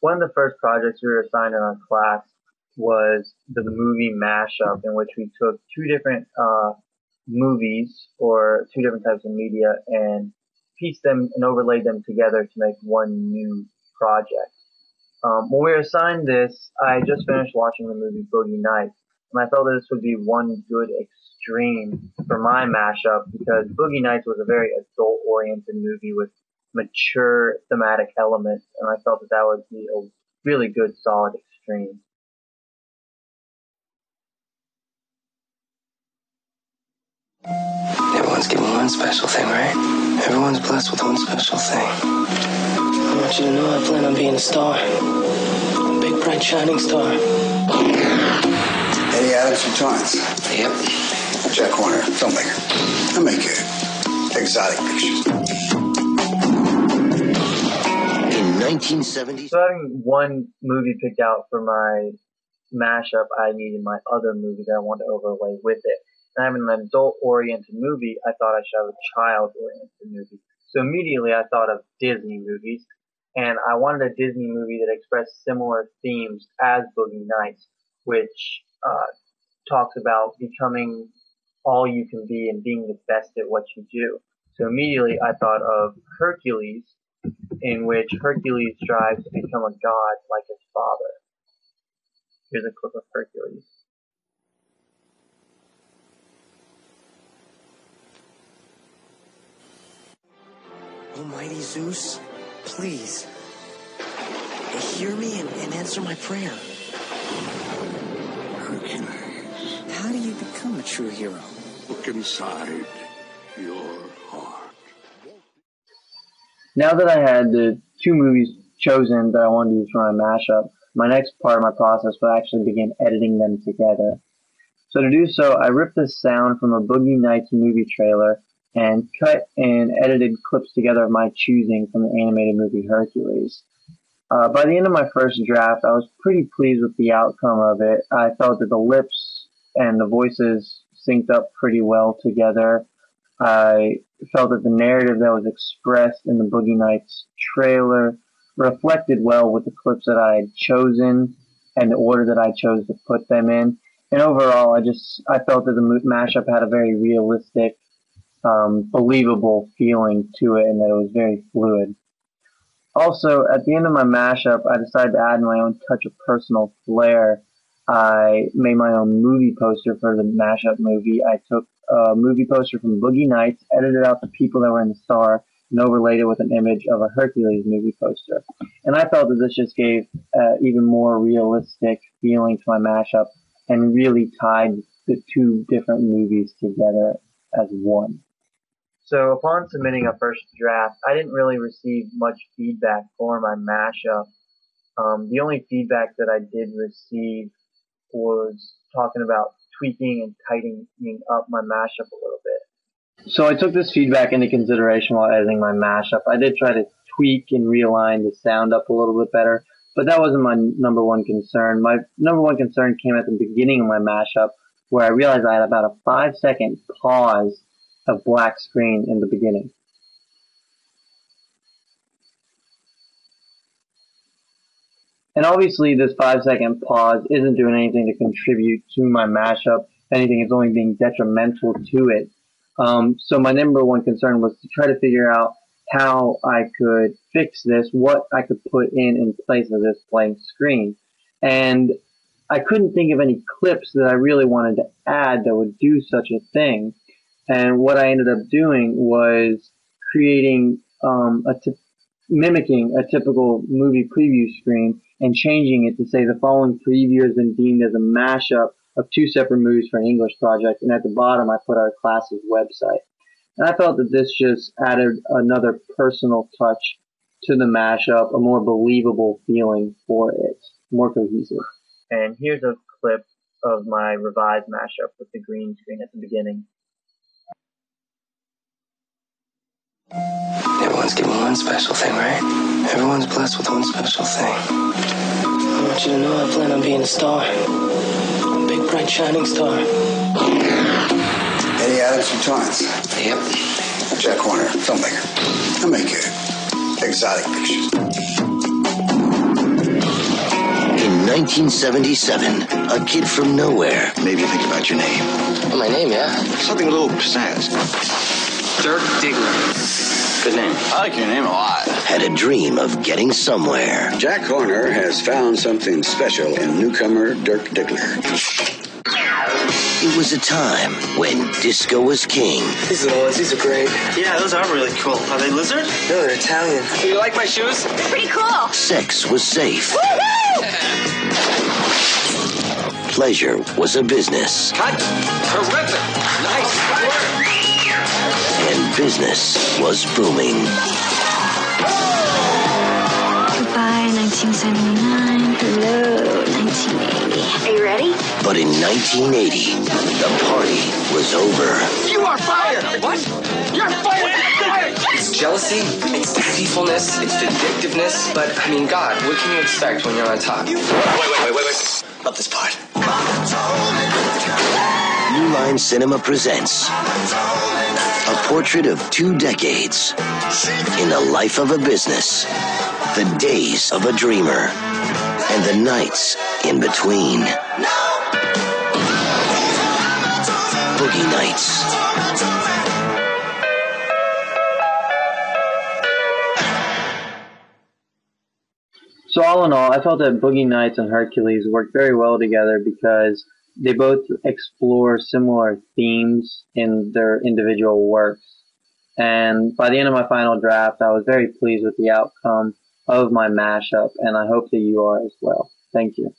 One of the first projects we were assigned in our class was the movie mashup, in which we took two different movies or two different types of media and pieced them and overlaid them together to make one new project. When we were assigned this, I just finished watching the movie Boogie Nights, and I felt that this would be one good extreme for my mashup because Boogie Nights was a very adult-oriented movie with mature thematic elements, and I felt that that would be a really good, solid extreme. Everyone's given one special thing, right? Everyone's blessed with one special thing. I want you to know I plan on being a star. A big, bright, shining star. Eddie Adams from Torrance. Yep. Jack Horner, filmmaker. I make exotic pictures. In 1970s. So having one movie picked out for my mashup, I needed my other movie that I wanted to overlay with it. And having an adult-oriented movie, I thought I should have a child-oriented movie. So immediately I thought of Disney movies, and I wanted a Disney movie that expressed similar themes as Boogie Nights, which talks about becoming all you can be and being the best at what you do. So immediately I thought of Hercules, in which Hercules strives to become a god like his father. Here's a clip of Hercules. Almighty Zeus, please, hear me and answer my prayer. Hercules, How do you become a true hero? look inside your heart. Now that I had the two movies chosen that I wanted to use for my mashup, my next part of my process would actually begin editing them together. So to do so, I ripped the sound from a Boogie Nights movie trailer and cut and edited clips together of my choosing from the animated movie Hercules. By the end of my first draft, I was pretty pleased with the outcome of it. I felt that the lips and the voices synced up pretty well together. I felt that the narrative that was expressed in the Boogie Nights trailer reflected well with the clips that I had chosen and the order that I chose to put them in. And overall, I felt that the mashup had a very realistic, believable feeling to it, and that it was very fluid. Also, at the end of my mashup, I decided to add my own touch of personal flair. I made my own movie poster for the mashup movie. I took a movie poster from Boogie Nights, edited out the people that were in the star, and overlaid it with an image of a Hercules movie poster. And I felt that this just gave even more realistic feeling to my mashup and really tied the two different movies together as one. So upon submitting a first draft, I didn't really receive much feedback for my mashup. The only feedback that I did receive was talking about tweaking and tightening up my mashup a little bit. So I took this feedback into consideration while editing my mashup. I did try to tweak and realign the sound up a little bit better, but that wasn't my number one concern. My number one concern came at the beginning of my mashup, where I realized I had about a 5-second pause of black screen in the beginning. And obviously this 5-second pause isn't doing anything to contribute to my mashup. If anything, it's only being detrimental to it. So my number one concern was to try to figure out how I could fix this, what I could put in place of this blank screen. And I couldn't think of any clips that I really wanted to add that would do such a thing. And what I ended up doing was creating mimicking a typical movie preview screen and changing it to say the following preview has been deemed as a mashup of two separate movies for an English project, and at the bottom I put our class's website. And I felt that this just added another personal touch to the mashup, a more believable feeling for it, more cohesive. And here's a clip of my revised mashup with the green screen at the beginning. Everyone's given one special thing, right? Everyone's blessed with one special thing. I want you to know I plan on being a star. A big, bright, shining star. Eddie Adams from Torrance. Yep. Jack Horner, filmmaker. I make exotic pictures. 1977, a kid from nowhere. Maybe think about your name. Well, my name, yeah. Something a little pizzazz. Dirk Diggler. Good name. I like your name a lot. Had a dream of getting somewhere. Jack Horner has found something special in newcomer Dirk Diggler. It was a time when disco was king. These are the ones. These are great. Yeah, those are really cool. Are they lizard? No, they're Italian. Do you like my shoes? Pretty cool. Sex was safe. Woohoo! Pleasure was a business. Cut. Terrific. Nice work. And business was booming. Goodbye, 1979. Hello, 1980. Are you ready? But in 1980, the party was over. You are fired. What? You're fired. It's jealousy, it's deceitfulness, it's vindictiveness. But, I mean, God, what can you expect when you're on top? Wait. Not this part. New Line Cinema presents a portrait of 2 decades in the life of a business, the days of a dreamer, and the nights in between. Boogie Nights. So all in all, I felt that Boogie Nights and Hercules worked very well together because they both explore similar themes in their individual works. And by the end of my final draft, I was very pleased with the outcome of my mashup, and I hope that you are as well. Thank you.